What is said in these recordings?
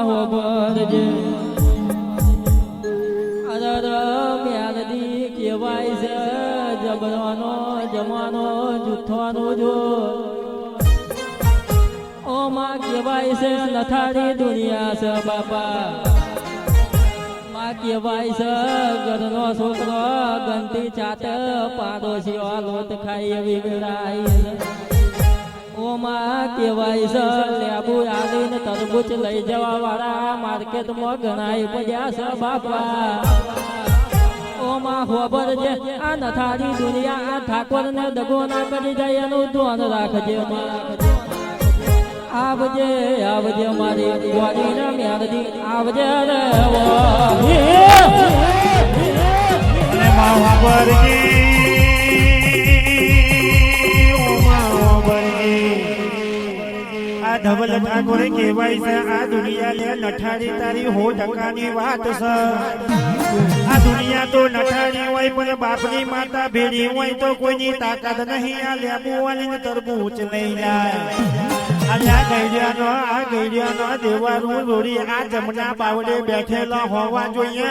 હોબરજે અરર મ્યાલદી કહેવાય છે જબરવાનો જમાનો જુઠ્ઠવાનો જો ઓમાં કહેવાય છે લથારી દુનિયા છે બાપા માં કહેવાય છે ઘરનો છોકરો ગંતી ચાટ પાડોશીઓ લોટ ખાઈ એવી વેળાઈ ઓમાં કહેવાય છે લેબુ આલીને તરબૂચ લઈ જવા વાળા માર્કેટમાં ઘણાય પડ્યા છે બાપા ઓમાં ખબર છે આ નથારી દુનિયા આ ઠાકોર ને દગો ના કરી જાય એનું ધ્યાન રાખજે આવજે આવજે મારી ગોળી ના મ્યારદી આવજે રે ધવલ ઠાકોરે કહેવાય છે આ દુનિયા લે નઠારી તારી હો ટકાની વાત છે આ દુનિયા તો નઠારી હોય પણ બાપની માતા ભેડી હોય તો કોઈની તાકાત નહીં આ લેબુ વાળીને તરબૂચ નહીં જાય આ ગઈડિયાનો દેવાનું રોડી આ જમના બાવડે બેઠેલા હોવા જોઈએ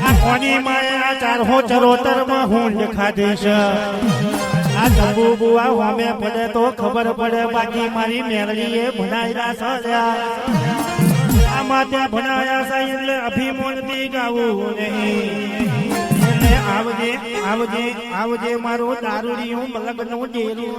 આ કોની માએ આ ચારહો ચરોતર માં હું ખાધે છે આ જંબુ બુઆ હોમે પડે તો ખબર પડે બાકી મારી મેરડીએ ભણાયેલા છે આમાં ત્યાં ભણાયા છે એટલે અભિમાનથી ગાવું નહીં એટલે આવજે આવજે આવજે મારો દારૂડિયું મલકનું ડેરું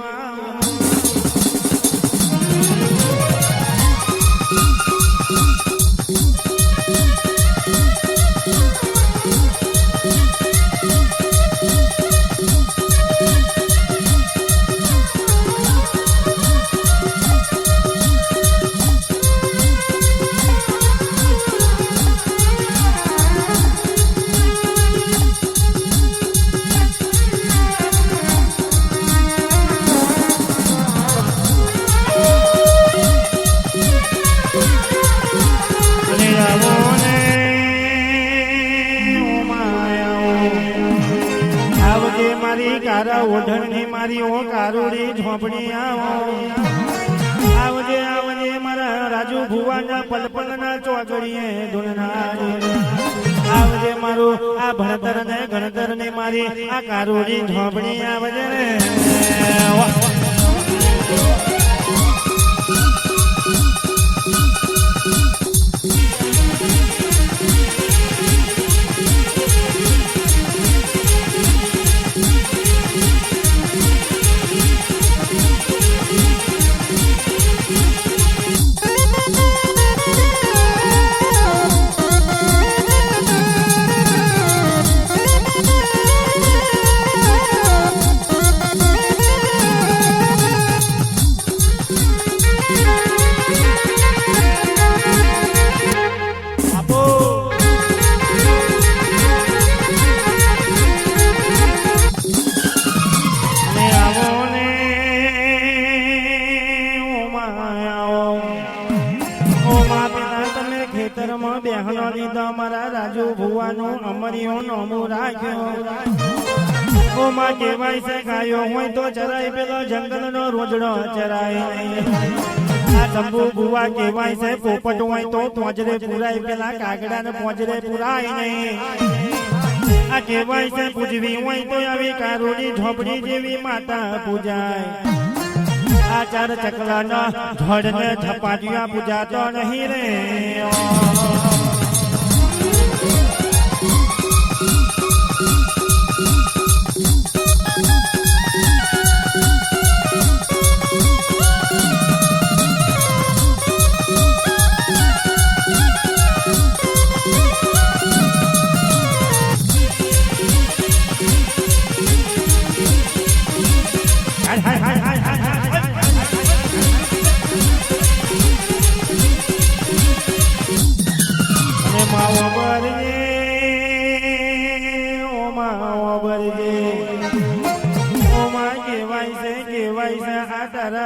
ઓઢણની મારી ઓ કારુડી ઝોપડી આવજે આવજે મારા રાજુ ભુવાના પલપલના ચોગડીએ ધૂળના આવજે મારું આ ભણતર ને ગણતર ને મારી આ કારુડી ઝોપડી આવજે રે રાજુ ભુવાનું અમરિયો નોમું રાખ્યો ઓમાં કહેવાય છે ગાયો હોય તો ચરાય પેલો જંગલનો રોજડો ચરાય આ જંબુ ભુવા કહેવાય છે પોપટ હોય તો પોંજરે પુરાય પેલા કાગડાને પોંજરે પુરાય નહીં આ કહેવાય છે પૂજવી હોય તો આવી કારોડી ઝોપડી જેવી માતા પૂજાય આ ચાર ચકલાના ધડને ઝપાટિયા પૂજાતો નહીં રે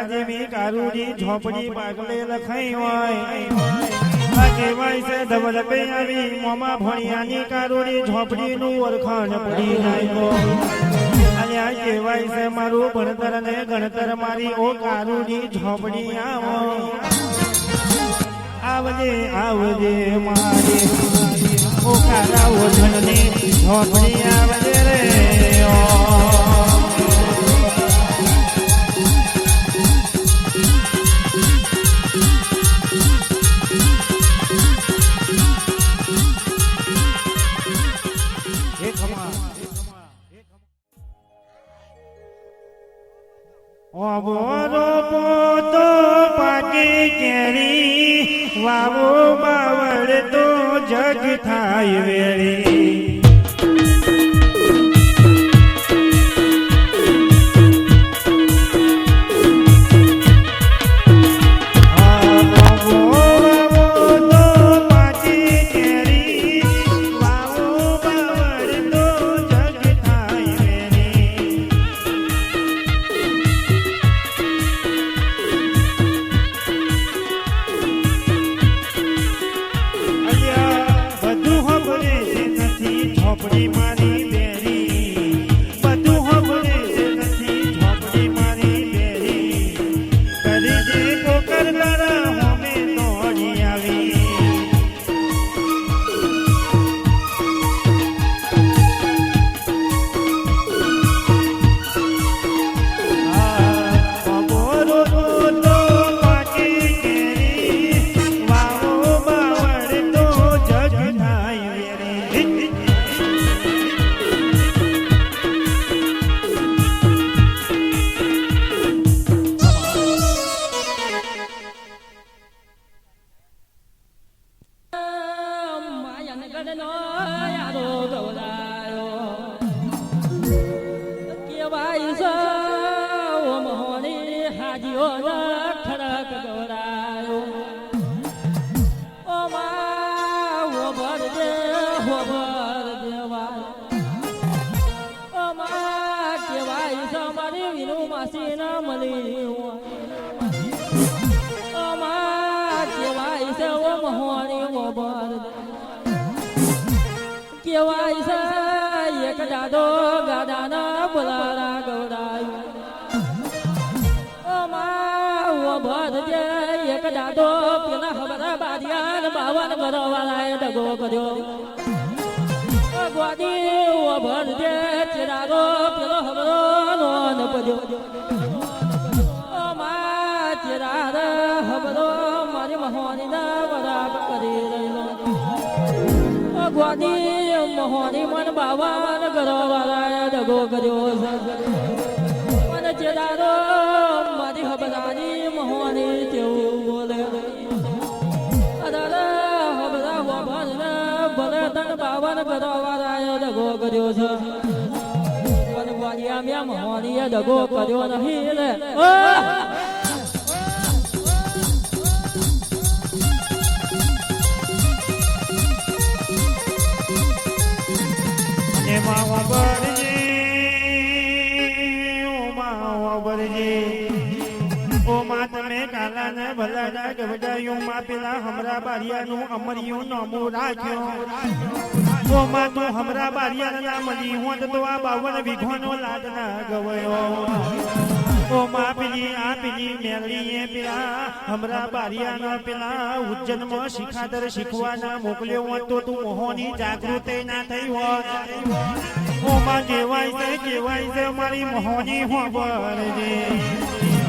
જેવી કારુડી ઝોપડી પાગલે લખાઈ હોય કહેવાય છે ધવલભાઈ આવી મોમાં ભણિયાની કારુડી ઝોપડી નું ઓળખાણ પડી જાય અને આ કહેવાય છે મારું ભણતર ને ગણતર મારી ઓ કારુડી ઝોપડી આવો આવજે આવજે મારી ઓ કાળા ઓઢણની ઝોપડી આવજે રે ઓબોરો પોતો પાકી કેરી વાવો બાવળ તો જગ થાય વેરી ઝોપડી મારી બેરી બધું હબળે છે નથી ઝોપડી મારી બેરી કરી દે પોકર તારા હોમે દોડી આવી બબોરો તો પાકી કેરી વાવો બાવળ તો જગ થાય વેરી કેવાય છે એક દાદો ગાદાના બોલારા ગવડાયું ઓ ભરજે એક દાદો પેલા હબરા બારિયાન બાવન ગરવાલાએ ડગો કર્યો ગોદી ઓ ભરજે ચિરારો પેલો હબરો નોન પડ્યો ચિરાર હબરો મારી મહોની ના બરાબર કરી રહ્યો ગોદી મોહની મન બાવન ગરવાલાએ ડગો કર્યો મન ચિરારો મારી હબરાની મોહની તેવું બોલે હબરા ભલે તન બાવન ગરવાલાએ ડગો કર્યો છે પણ ગોડિયા મ્યા મોહનીએ ડગો કર્યો નહીં રે તમે કાલા ને ભલા ગવડાયું માં પેલા હમરા બારિયાનું અમરિયું નામું રાખ્યો ઓમાં તું હમરા બારિયા ના મળી હોત તો આ 52 વીઘોનો લાડ ના ગવયો ઓમાં પેલી મેળીએ પેલા હમરા બારિયાના પેલા ઉજ્જૈનમાં શિખાદર શીખવાના મોકલ્યો હોત તો તું મોહની જાગૃતિ ના થઈ હોત ઓમાં કેવાય છે મારી મોહની હોબળજે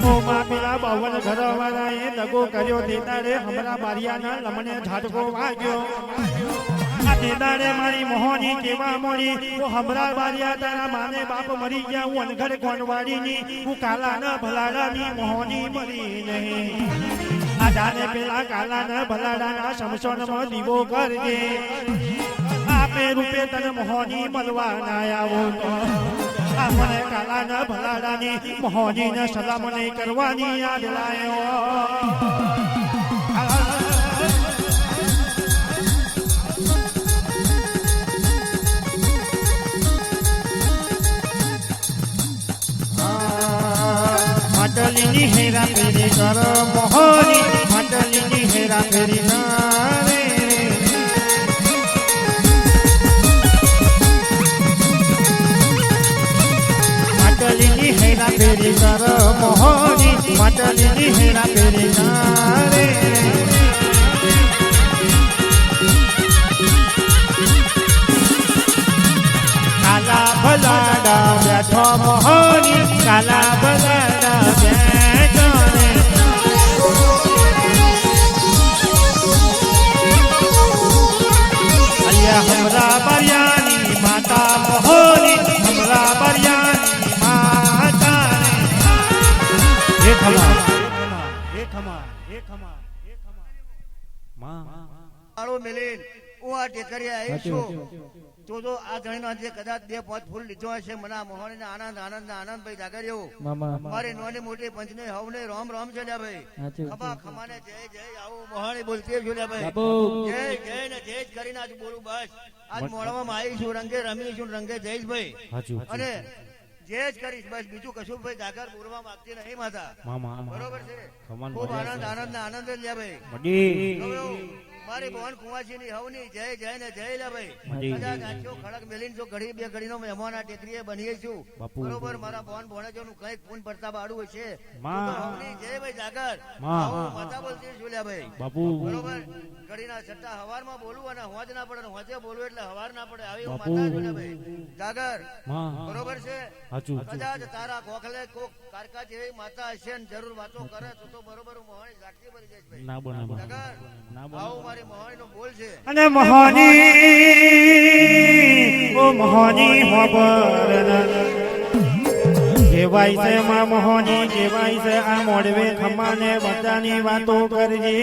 ઓમાં પેલા 52 ઘરવાળાએ દગો કર્યો તે દાડે હમરા બારિયાના લમને ઝાટકો વાગ્યો આ તે દાડે મારી મોહની કેવા મળી તો હમરા બારિયા તારા માને બાપ મરી ગયા હું અનઘડ કોનવાડીની હું કાલાના ભલાડાની મોહની મરી નહીં આ જાને પેલા કાલાના ભલાડાના શમશાનમાં દીવો કરજે આપે રૂપે તને મોહની મળવા ના આવો આ મને કાલાના ભલાડાની મોહનીને સલામણી કરવાની યાદ લાયો માટલીની હેરા ફેરી કર મોહની માટલીની હેરા ફેરી કરે માટલીની હેરા ફેરી કર મોહની માટલીની હેરા ફેરી કરે માળો મેલીન હું આ ટેકરીએ આવી છું તો આ જણીનો આજે કદાચ 2-5 ફૂલ લીધો હશે મને આ મોહણીને આનંદ ભાઈ જાગર્યો મારી નાની મોટી પંચને હવને રામ રામ છે લ્યા ભાઈ ખમા ખમાને જય જય આવું મોહણી બોલતી છું લ્યા ભાઈ જય જય ને જય જ કરીને આજ બોલું બસ આજ મોળામાં આવી છું રંગે રમી છું રંગે જઈશ ભાઈ અને જે જ કરીશ બસ બીજું કશું ભાઈ જાગર બોલવા માંગતી નહીં માતા બરોબર છે ખૂબ આનંદ લ્યા ભાઈ મારી બોન કુંવાસી ની હવની જય જય ને જય લે ભાઈ કદાચ આંખો ખડક મેલીને જો ઘડી બે ઘડીનો મહેમાન આ ટેકરીએ બનીએ છું બરોબર મારા બોન ભોણેજો નું કઈક પૂન પડતા બાડું હશે હવની જય ભાઈ જાગર માતા બોલતી છું લે ભાઈ બરોબર ઘડીના છઠ્ઠા હવારમાં બોલવું અને હોજ ના પડે હોજે બોલવું એટલે હવાર ના પડે આવી હું માતા છું લે ભાઈ જાગર બરોબર છે કદાચ તારા ગોખલે કોક કારકા જેવી માતા હશે ને જરૂર વાતો કરે તો બરોબર હું મોહણી સાક્ષી બની જઈશ ભાઈ ના બને જાગર આવું મારી મોહણી નો બોલ છે અને મોહની ઓ મોહની હોબર કેવાય છે માં મોહની કેવાય છે આ મોડવે ખમાને બધાની વાતો કરજે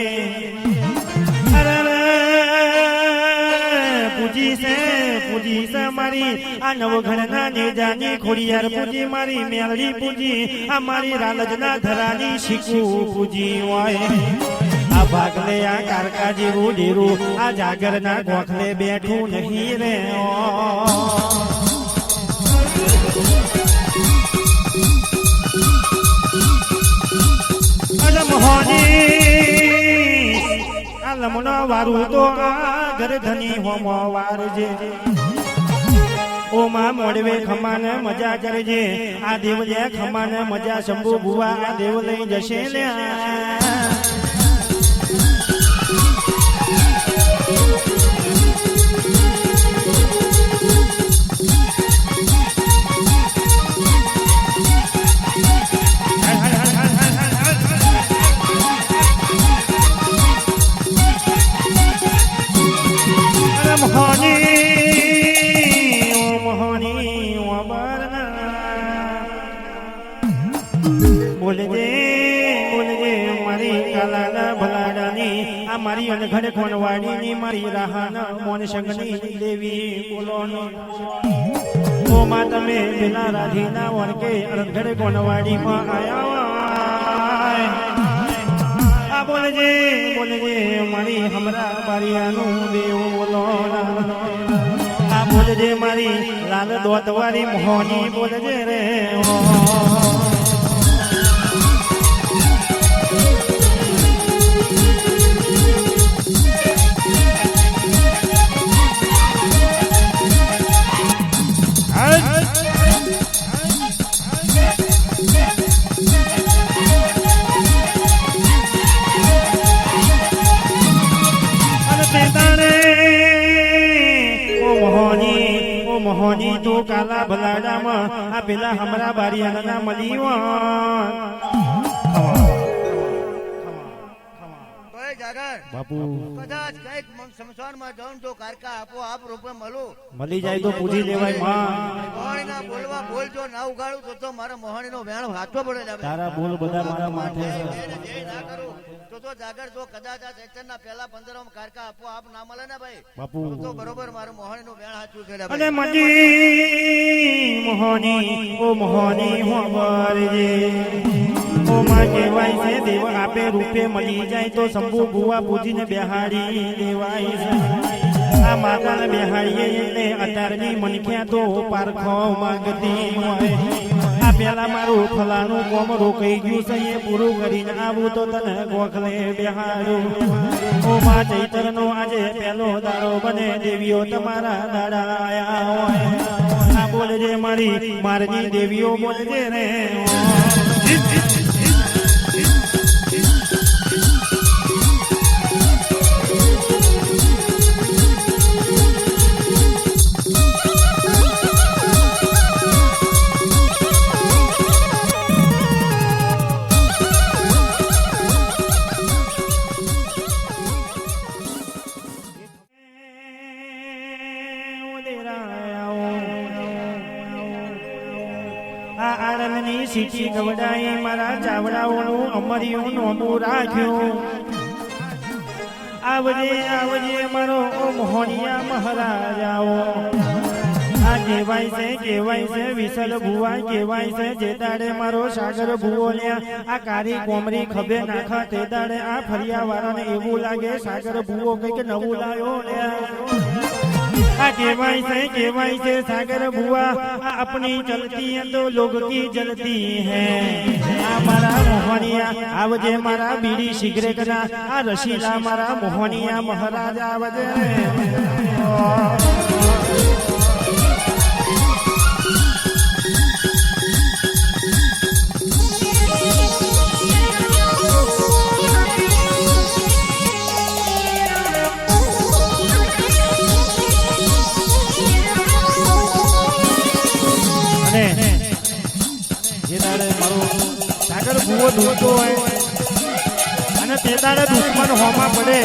પૂજી છે મારી આ નવઘણના નેજાની ખોડિયાર પૂજી મારી મેલડી પૂજી આ મારી રાલજના ધરાની શીખું પૂજી હોય આ ભાગલે આ કારકા જેવું ડેરું આ જાગરના ગોખલે બેઠું નહીં રે આ લમણો વારું તો આ ઘર ધની હોમો વારજે ઓ માં મોડવે ખમાને મજા કરજે આ દેવ લે ખમાને મજા શંભુ ભુવા આ દેવ લઈ જશે લે મારી અનઘડ કોનવાડી ની મારી રાહના મોન સંગની દેવી બોલો ઓ માં તમે પેલા રાધીના વણકે અનઘડ કોનવાડી માં આયા આ બોલજે મારી હમરા બારિયાનું દેવ બોલો આ બોલજે મારી લાલ દોતવારી મોહની બોલજે રે મોહની તું કાલા ભલાડામાં આ પેલા હમરા બારિયાના મલીઓ બાપુ કદાચ કઈક સમસારમાં જાઉં તો કારકા આપો આપ રૂપે મળી જાય તો પૂજી લેવાય માં મોહણીના બોલવા બોલજો ના ઉગાડું તો મારા મોહણીનો વેણ હાથો પડે તારા બોલ બધા મારા માથે છે ના કરું તો જાગર જો કદાચ આ ચેતનના પહેલા 15 કારકા આપો આપ ના મળે ને ભાઈ બાપુ તો બરોબર મારું મોહણીનો વેણ હાચું છે અને મજી મોહની હોબરજે ઓ માં કહેવાય છે દેવ આપે રૂપે મળી જાય તો શંભુ ભુવા પૂજીને બેહાડી દેવાય છે આ માતાને બેહાડીએ એટલે અતારની મનખ્યા તો પારખો માંગતી હોય આ પેલા મારું ફલાનું કોમ રોકાઈ ગયું છે એ પૂરું કરીને આવું તો તને ગોખલે બેહાડું ઓ માં ચૈતરનો આજે પેલો દાડો બને દેવીઓ તમારા દાડા આયા હોય આ બોલજે મારી મારની દેવીઓ બોલજે રે આણંદની સીટી ગવડાઈ મારા ચાવડાઓનું અમરિયું નોમું રાખ્યું આવજે આવજે મારો મોહનિયા મહારાજાઓ આ કહેવાય છે વિસલ ભુવા કહેવાય છે જે દાડે મારો સાગર ભુવો લ્યા આ કારી કોમરી ખભે નાખા તે દાડે આ ફરિયા વાળાને એવું લાગે સાગર ભુવો કઈક નવું લાયો લ્યા આ કહેવાય છે સાગર ભુआ अपनी चलती है तो लोग की जलती है आ मारा मोहनिया आवजे मारा बीड़ी सिगरेट ना आ रशीला मारा मोहनिया महाराजा आवजे સાગર ભૂવો ધૂળતો હોય અને તે દાડે દુશ્મન હોમાં પડે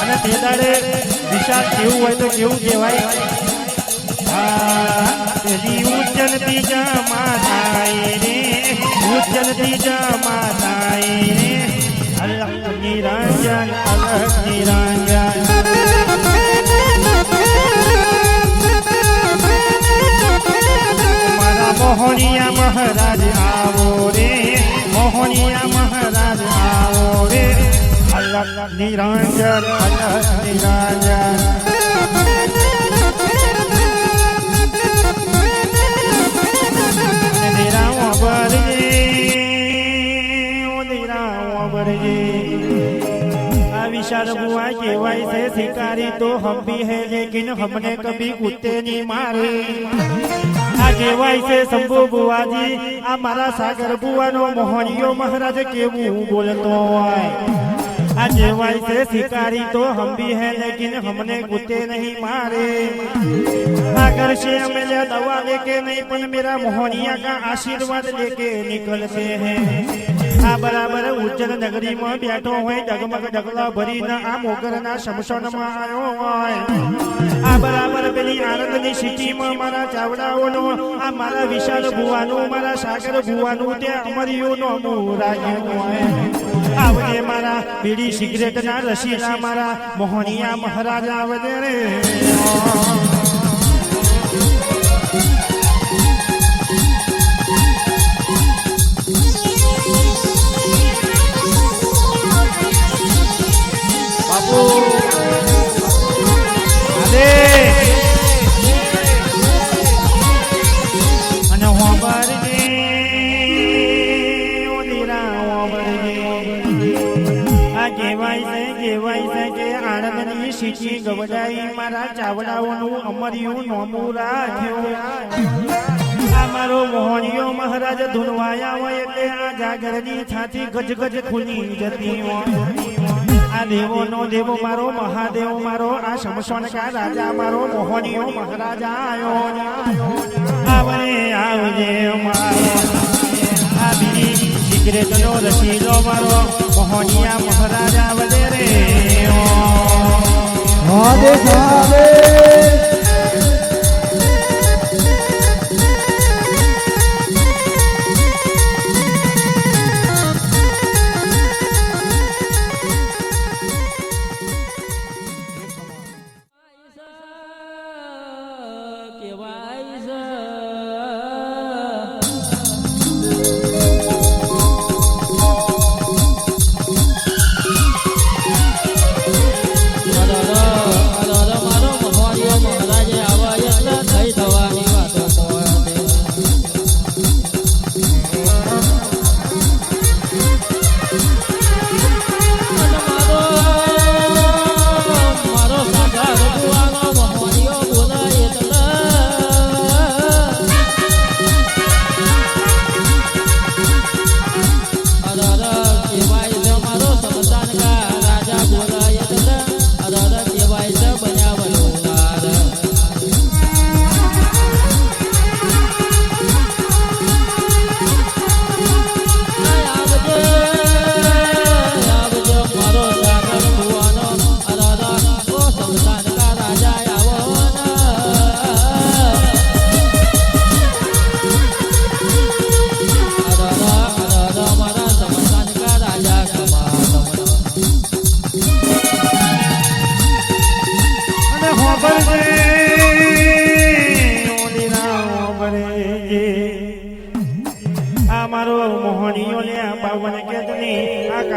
અને તે દાડે વિશાળ કેવું હોય તો કેવું કહેવાય પેલી ઉજ્જનતી જમા થાય રે ઉજ્જનતી જમા થાય રે અલગ નિરંજન અલગ નિરંજન મોહનિયા મહારાજ આવો રે મોહનિયા મહારાજ આવો રે અલગ નિરંજન અલગ નિરંજન विशाल बुआ केवाई से शिकारी तो हम भी है लेकिन हमने कभी कुत्ते नहीं मारे आ केवाई से शंभु बुआजी आ मारा सागर बुआ नो मोहनियो महाराज केवू बोलतो है आ केवाई से शिकारी तो हम भी है लेकिन हमने कुत्ते नहीं मारे अगर से हमें दवा लेके नहीं पर मेरा मोहनिया का आशीर्वाद लेके निकलते हैं आ बराबर उज्जैन नगरी में बैठो है डगमग डगला भरी ना आ मोगर ना शमशान में आयो है आ बराबर पेली आनंद ની સિટી માં મારા ચાવડાઓનો આ મારા વિશાલ ભુવાનો મારા સાગર ભુવાનો તે અમરિયોનો મુરાયો હે આવજે મારા બીડી સિગરેટ ના રસીલા મારા મોહનિયા મહારાજા આવજે રે સીટી ગવડાઈ મારા ચાવડાઓનું અમરિયું નોમું રાખ્યો આ મારો મોહનિયો મહારાજ ધૂનવાયા હોય એટલે આ જાગરની છાતી ગજગજ ખુલી જતી હોય આ દેવોનો દેવો મારો મહાદેવ મારો આ શમશાન કા રાજા મારો મોહનિયો મહારાજા આયો આવજે આવજે મારો આ બીડી સિગરેટનો રસીલો મારો મોહનિયા મહારાજા આવજે રે Hare Hare મારો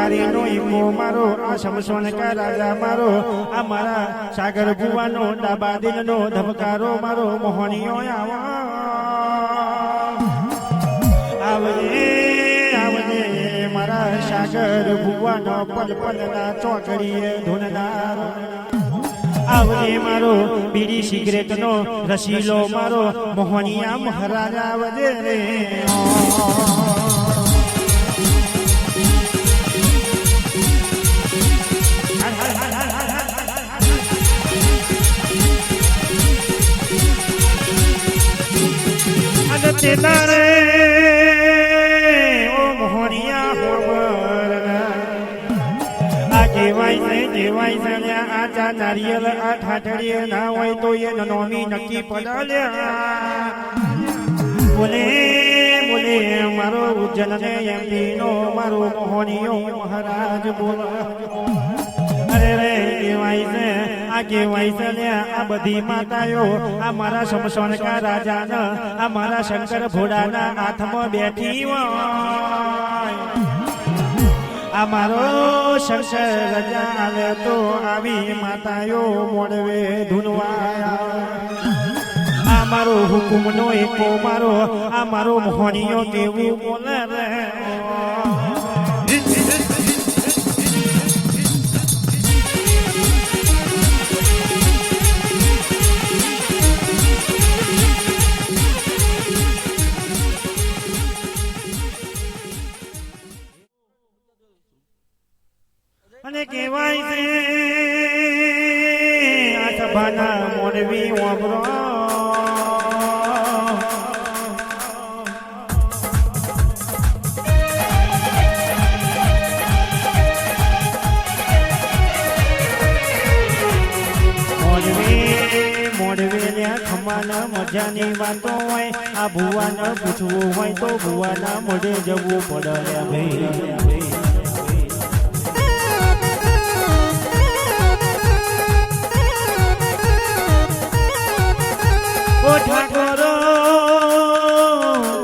નથારીનો ઈકો મારો આ શમશાન કા રાજા મારો આ મારા સાગર ભુવાનો ડાબા દિલનો ધબકારો મારો મોહણીઓ આવજે આવજે મારા સાગર ભુવાનો પલ પલના ચોકડીએ ધૂનદાર આવજે મારો બીડી સિગરેટ નો રસીલો મારો મોહનિયા મહારાજ આવજે રે તેદારે ઓ મોહનિયા આ કહેવાય છે આ ચા નારિયેળ આ ઠાઠડીએ ના હોય તો એ નોમી નક્કી પડાલ્યા બોલે બોલે મારો ઉજ્જન ને એમપી નો મારો મોહનિયો મહારાજ બોલો અરે રે કહેવાય છે ને આ બધી માતાઓ આ મારા શમશાન કા રાજાના આ મારા શંકર ભોળાના હાથમાં બેઠી હોય આ મારો શંકર રાજા આવે તો આવી માતાઓ મોડવે ધૂનવાયા આ મારો હુકુમનો એકો મારો આ મારો મોહણીયો કેવું બોલે રે અને કહેવાય છે આ સભાના મોરબી વાપરો મોડવે ખમાના મજાની વાતો હોય આ ભુવાને પૂછવું હોય તો ભુવાના મોઢે જવું પડે ભાઈ ઠાકોરો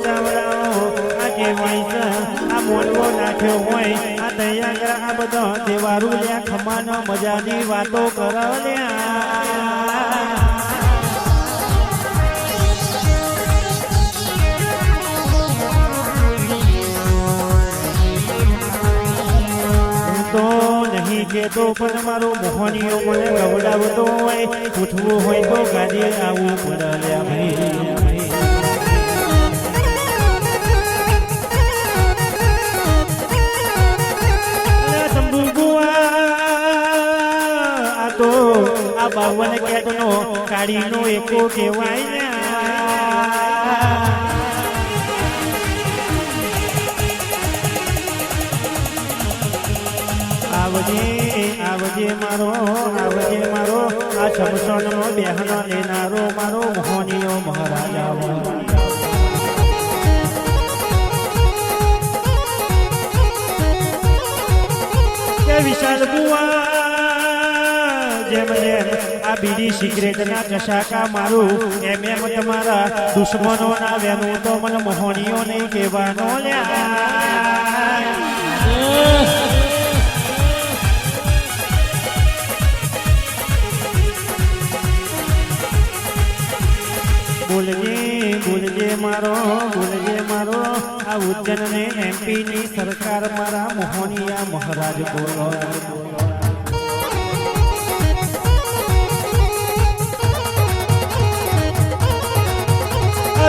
ચાવડાઓ આ કહેવાય છે આ મોડવો નાખ્યો હોય આ દયા આ બધા દેવારું લ્યા ખમાનો મજાની વાતો કરાવ્યા તો નહીં કેતો પણ મારો મોહનીઓ મને ગવડાવતો હોય પૂછવું હોય તો ગાડી આવું પડે ભાઈ શંભુ બુઆ આ તો આ 52 કેટનો કાળીનો એકો કહેવાય ને આવજે મારો આ શમશાનનો બેહનો લેનારો મારો મોહનીયો મહારાજા વિશાલ બુઆ જેમ આ બીડી સિગરેટ ના ચશાકા મારું એમ તમારા દુશ્મનો ના વેનું તો મને મોહનીયો નહીં કહેવાનો લ્યા બોલજે મારો આ ઉજ્જૈન ને એમપી ની સરકાર મારા મોહનિયા મહારાજ બોલો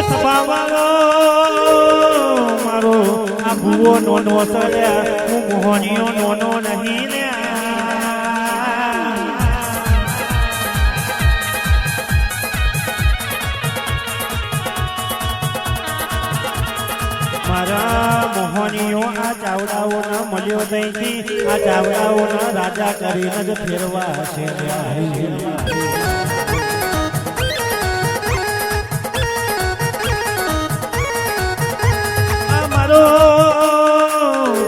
સભાવાળો મારો આ ભૂવો નોનો ચડ્યા હું મોહનિયો નોનો નહીં લ્યા મારા મોહનીઓ આ ચાવડાઓના મળ્યો દઈથી આ ચાવડાઓના રાજા કરીને જ ફેરવા છે આ મારો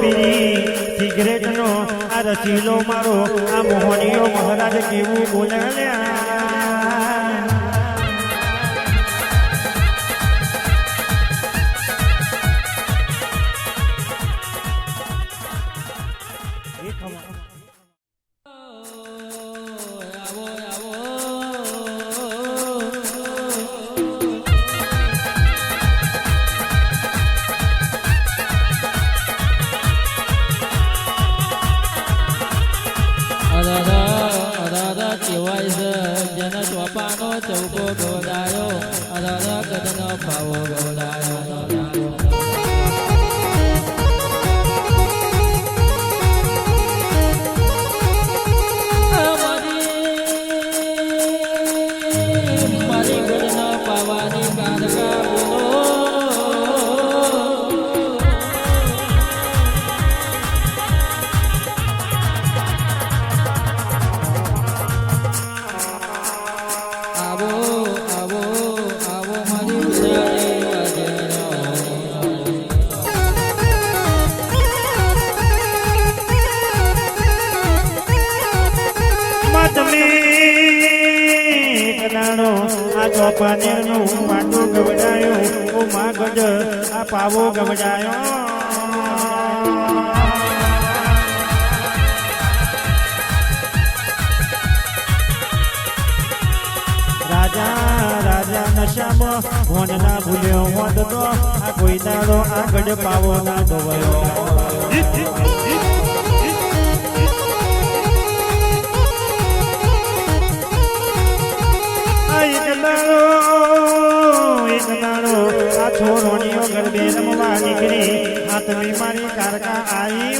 બીડી સિગરેટ નો આ રસીલો મારો આ મોહનીઓ મહારાજ કેવું બોલ્યા બાપાનો ચૌકો ગોડાયો અરર ગદનો પાવો ગોડાયો મારી ગદનો પાવાની કારકા બોલો આવો આવો આવો મારી તમે કદાણો આ ચોપાનેરનું માટું ગવડાયું ઓ માં ગજ આ પાવો ગવડાયો રાજા નશામાં ભોન ના ભૂલ્યો હોત તો આ કોઈ દાડો આ ગજ પાવો ના ધોવાયો એક દાડો આ છોરોનીઓ ગરબે રમવા નીકળી હાથમી મારી કારકા આવી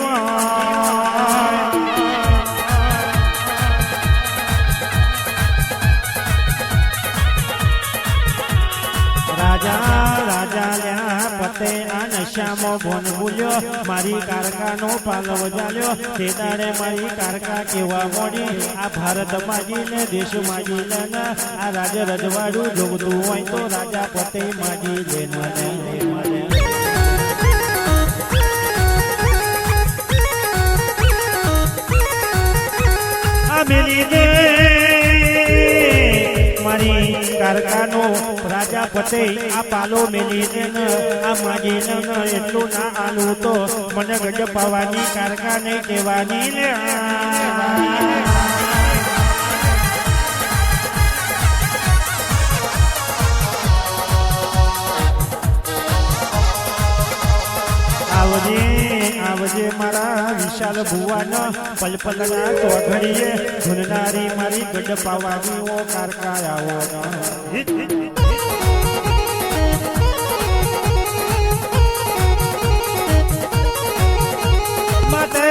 રાજા લ્યા પતે આ નશામાં ભોન ભૂલ્યો મારી કારકાનો પાલવ જાલ્યો તે દાડે મારી કારકા કેવા મોડી આ ભારત માજી ને દેશ માજી લે આ રાજ રજવાડું જોગતું હોય તો રાજા પતે માજી લે આ મેલી દે મારી કારકાનો રાજા પતે આ પાલો મેલી દે આ માજી એટલું ના આલું તો મને ગજ પાવાની કારકા નહીં કહેવાની લે આવજે મારા વિશાલ ભુવાન પલપલના ચોઘડીએ ધૂનનારી મારી ગડ પાવાની ઓ કારકા આવો માટે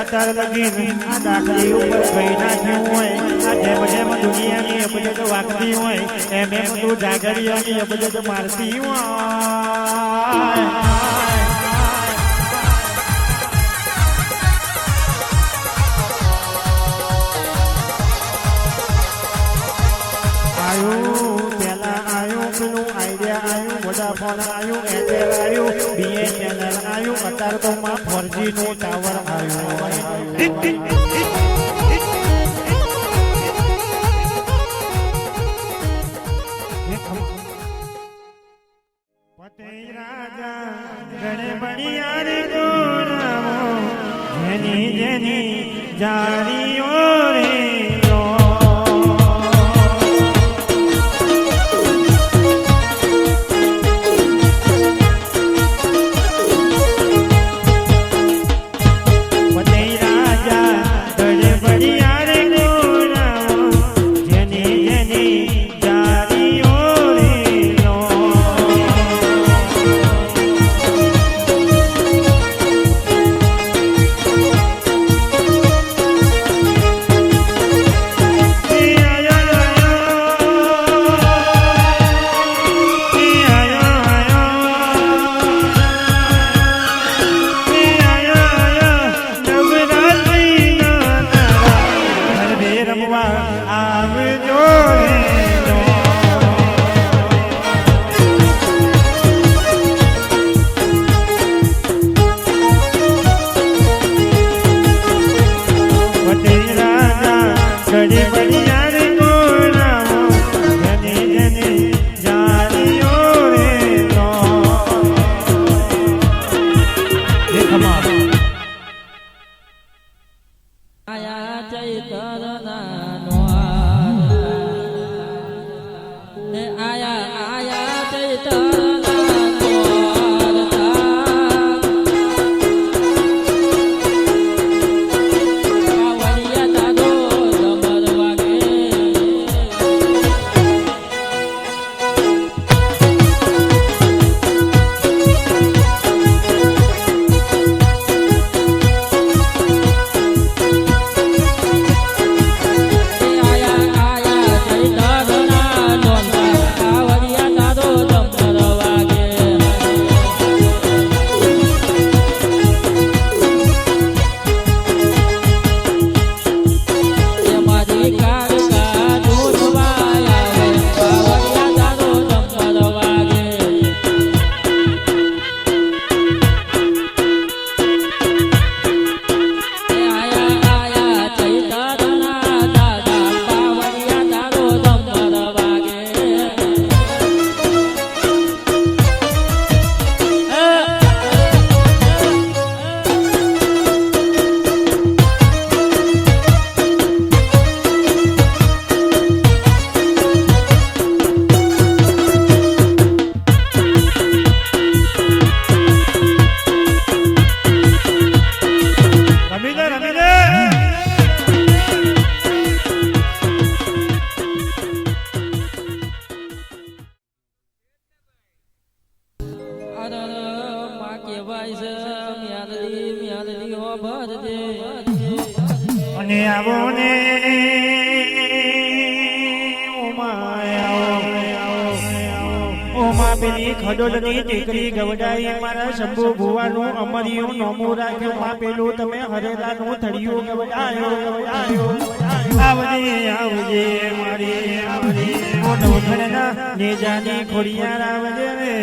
અત્યારે લગી આ દાખલી ઉપર ગઈ નાખ્યું હોય આ જેમ જેમ દુનિયાની અબજત વાગતી હોય એમ એમ તું જાગરિયાની અબજત મારતી હોય પેલા આવ્યું પેલું આઈડિયા આવ્યું વોડાફોન આવ્યું એરટેલ આવ્યું BSNL આવ્યું અત્યારે તો માં 4G નું ટાવર આવ્યું પતે રાજા ગણે બળિયા રે ગોરામો જેની જેની જારીઓ રે અને આવો ને ઓમાં પેલી ખડોલની ટીકરી ગવડાઈ મારા શંભુ ભુવાનું અમરિયું નોમું રાખ્યું માં પેલું તમે હરેલાનું થળિયું ગવડાયો આવજે આવજે મારી નવખણના નેજાની ખોડિયાર આવજે રે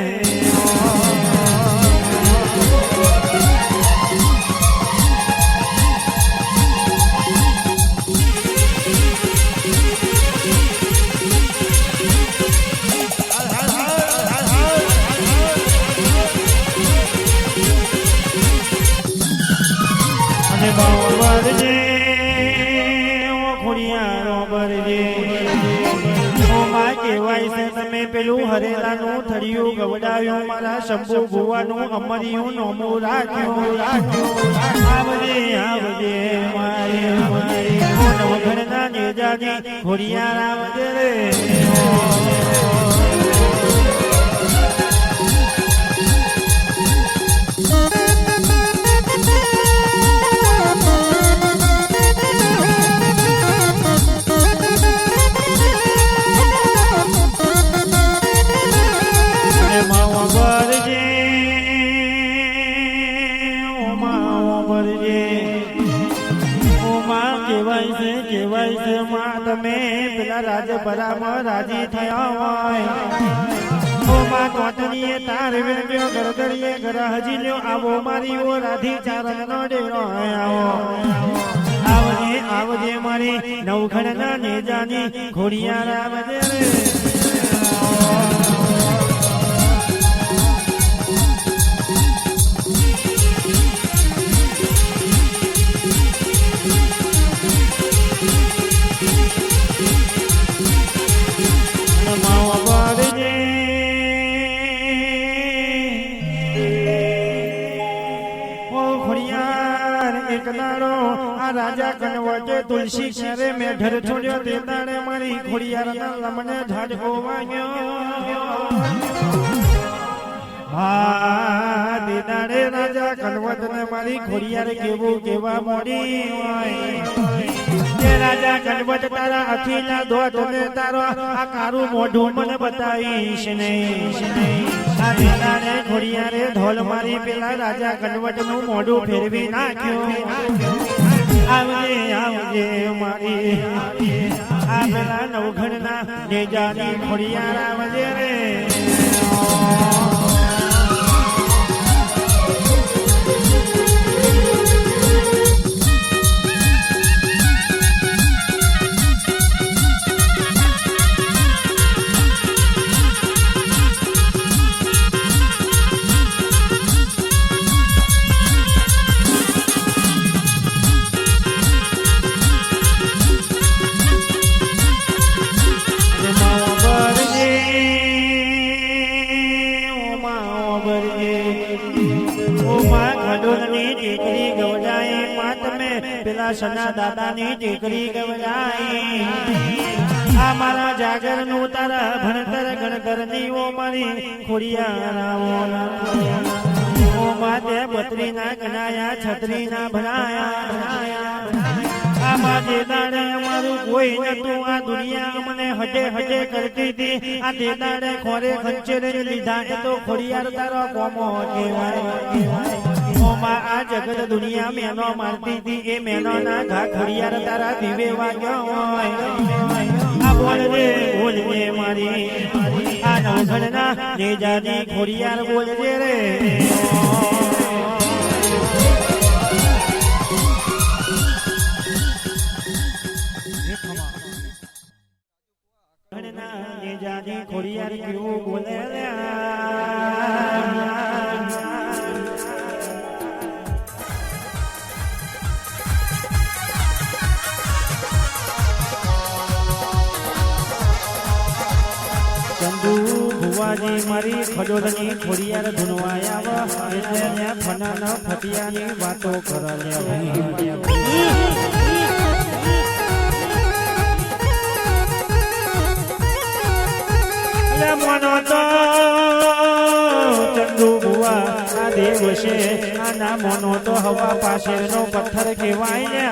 બાવરજે ઓ ખોડિયારો બરજે ઓ માં કહેવાય છે તમે પેલું હરેલાનું થળિયું ગવડાવ્યું મારા શંભુ ભુવાનું અમરિયું નોમું રાખ્યું આવજે આવજે મારી નવઘણના નેજાની ખોડિયાર આવજે રે તમે પેલા રાજપરામાં રાજી થયા હોય ઓ માં કોટણીએ તાર વેગ્યો ગરગડીએ ઘર હજી લ્યો આવો મારી ઓ રાધી ચારણનો ડેરો આવો આવજે આવજે મારી નવખણના નેજાની ખોડિયાર આવજે રે રાજા કનવટે તુલસી ક્યારે મેં ઢર છોડ્યો તે તાણે મારી ખોડિયારના લમને ઝાડકો વાગ્યો હા તે તાણે રાજા કનવટને મારી ખોડિયાર કેવું કેવા મોડી તે રાજા કનવટ તારા અખીલા દોટ ને તારો આ કારું મોઢું મને બતાવીશ નહીં આ તે તાણે ખોડિયારે ધોલ મારી પેલા રાજા કનવટનું મોઢું ફેરવી નાખ્યું આવજે આવજે મારી આ પેલા નવઘણના નેજાની ખોડિયાર આવજે રે સના દાદાની ટીકડી ગવડાઈ આ મારા જાગર નું તારા ભણતર ગણગરની ઓ મારી ખોડિયાર ઓ માતે બત્રી ના ગણાયા છત્રી ના ભણાયા આ માજે દાડે અમારું કોઈ નતું આ દુનિયા મને હટે હટે કરતી હતી આ તે દાડે ખોરે ખંચેરે લીધા એ તો ખોડિયાર તારો કોમો કહેવાય આ જગત દુનિયા મેનો મારતી હતી એ મેનો ના ઘા ખોડિયાર તારા દીવે વાગ્યો હોય આ બોલજે બોલજે મારી આ નવઘણના નેજાની ખોડિયાર બોલજે રે નેજાની ખોડિયાર કેવું બોલે ભુવાજી મારી ખડોલની ખોડિયાર ધૂનવાયા એટલે ફના ફટિયાની વાતો કરે મોનો તો ચંદુ ભુવા આ દેવ વસે આના મોનો તો હવા પાછળનો પથ્થર કહેવાય ને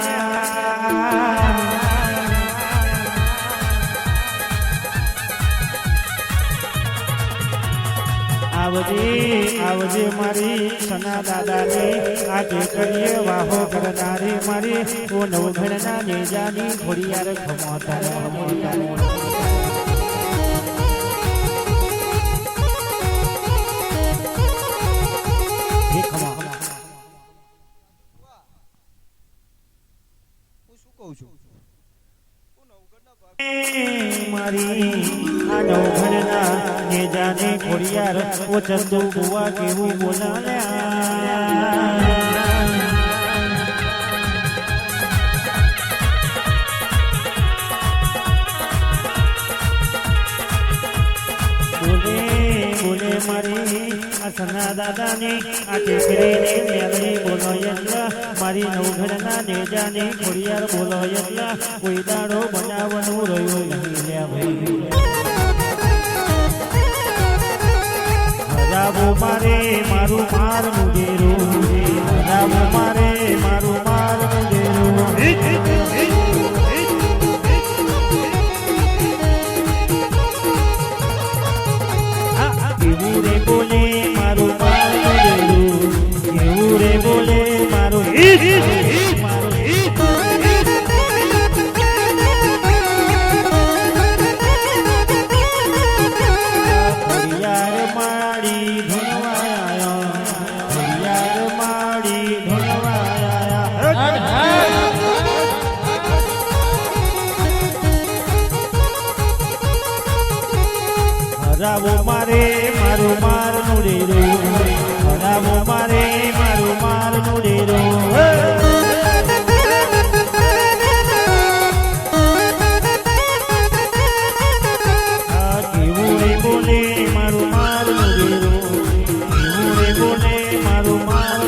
આવજે મારી સના દાદાની આજે કરીએ વાહો કરનારી મારી ઓ નવઘણના નેજાની ઘોડિયાર ખમોતા મારી આ નવઘણના નેજાને ખોડિયાર ઓ ચંદુ બુવા કેવું બોલાલ્યા બોલે મારી આ સના દાદાની આ ટેકરીને મેલડી બોલો યલ્લા મારી નવઘણના નેજાને ખોડિયાર બોલો યલ્લા કોઈ દાડો બનાવવાનું રહ્યો નહીં લ્યા ભાઈ હરાવો મારે મારું માર મુજેરું હરાવો મારે મારું માર મુજેરું કેવું રે બોલે મારું માર મુજેરું કેવું રે બોલે મારું હરાવો મારે મારું માર નુડેરો હરાવો મારે મારું માર નુડેરો કેવું રે બોલે મારું માર નુડેરો કેવું રે બોલે મારું માર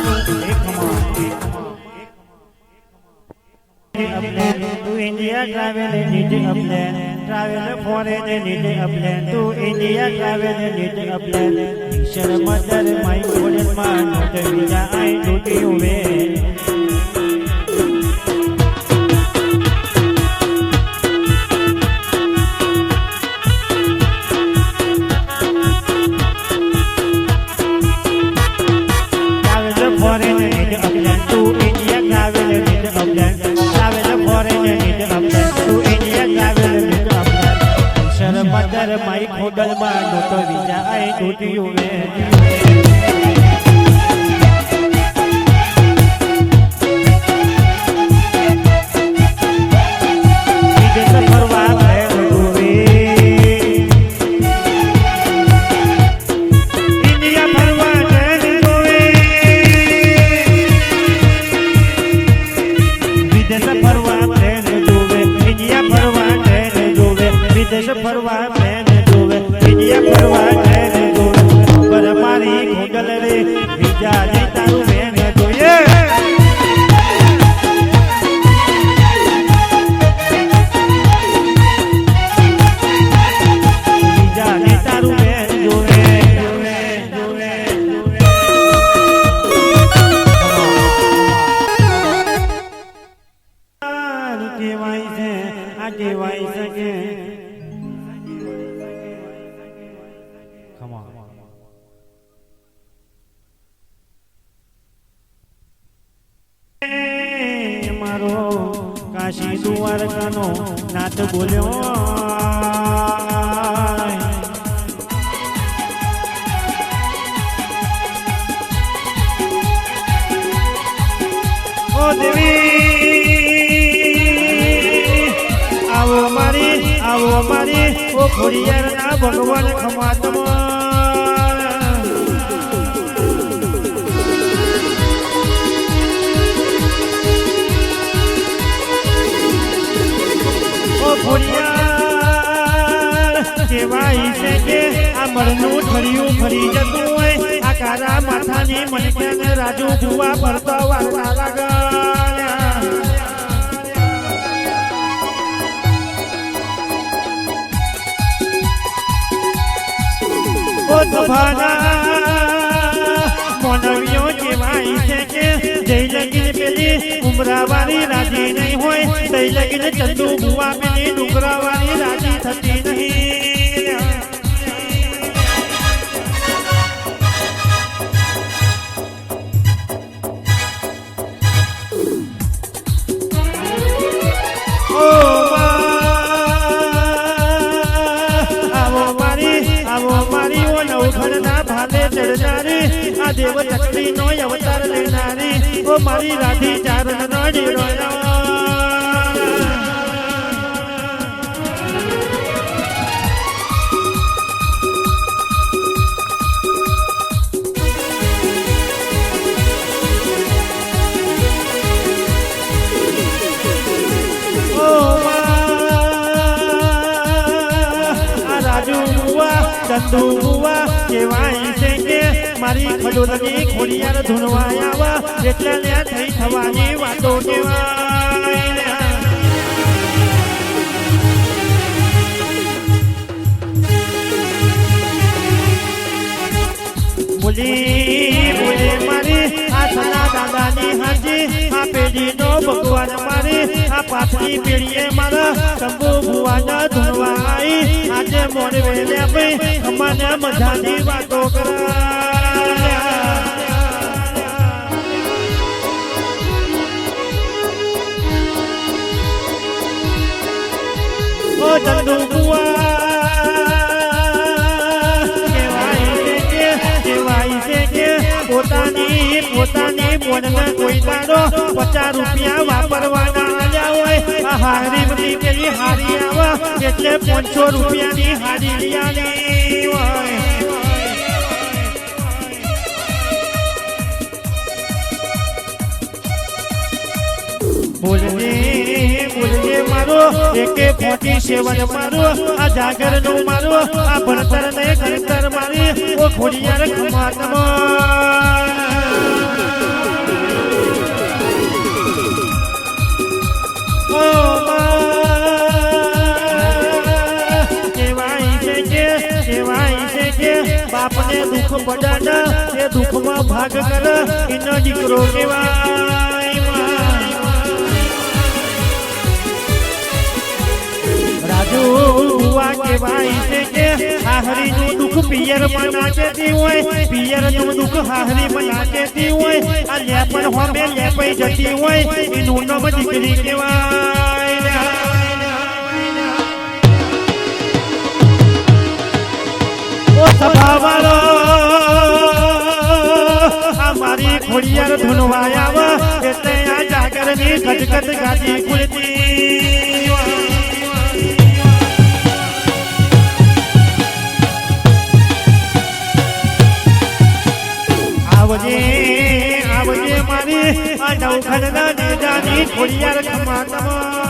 to India travel need a plan travel foreign need a plan to India travel need a plan share mother my golden man the visa I do to you well travel foreign need a plan to India travel need a plan mother my Khodal માં તો વિજા આઈ તૂટ્યું મે વિદેશ ફરવા ગયો રે India ફરવા ગયો રે વિદેશ ફરવા ગયો રે ઇન્ડિયા ફરવા ગયો રે વિદેશ ફરવા ઇન્ડિયા ફરવા ખબર મારી ખોડલ રે બીજા જે તારું બેન જોઈએ બીજા જે તારું બેન જોવે કેવાય છે આ કેવાય શકે મારો કાશી દ્વારકાનો નાથ બોલ્યો ઓ દેવી આવો મારી ઓ ખોડિયારના ભગવાન ખમાતમાં કેવાય છે કે આ મળનું ઠળિયું ફરી જતું હોય આ કારા માથાની મણક્યાને રાજુ ભુવા ભરતો વાર્તા લાગ્યા ઓ તભાના મોનવીઓ ડુંગરાવાળી રાજી નહીં હોય તઈ લગીને ચંદુ ભુવા પેલી ડુંગરાવાળી રાજી થતી નહીં આ દેવ ચકડી નો અવતાર લેનારી ઓ મારી રાધી ચારણ રડી રોયા ચંદુ બુવા કેવાય છે કે મારી ખડોલની ખોડિયાર ધૂણવાયા એટલે ત્યાં થઈ થવાની વાતો કેવાય બોલી મારી આ સના દાદાની હાજી આ પેઢીનો ભગવાન મારી આ પાછલી પેઢીએ મારા શંભુ ભુવાના ધૂણવા આવી આજે મોડે વેલે ભાઈ અમાને મજાની વાતો કરાયા ઓ ચંદુ ભુવા પોતાની બોનને કોઈ દાડો 50 રૂપિયા વાપરવાના આલ્યા હોય આ હારી બધી પેલી હારી આવા એટલે 500 રૂપિયાની હારી લીયાની હોય બોલજે મારો એકે 47 મારો આ જાગર નું મારો આ ભણતર ને ગણતર મારી ઓ ખોડિયાર ખમાતમાં બાપને દુઃખ પડાના એ દુઃખમાં ભાગ કર એનો દીકરો કેવાય રાજુ ભુવા કેવાય છે કે હાહરીનું દુઃખ પિયરમાં નાચેતી હોય પિયરનું દુઃખ હાહરીમાં નાચેતી હોય આ લેપણ હોમે લેપાઈ જતી હોય એનું નામ દીકરી કેવાય સભાવાળો અમારી ખોડિયાર ધૂનવાયા એટલે આ જાગરની ખટખટ ગાદી ખુલતી આવજે મારી આ નવખંડના નેજાની ખોડિયાર ખમાતમાં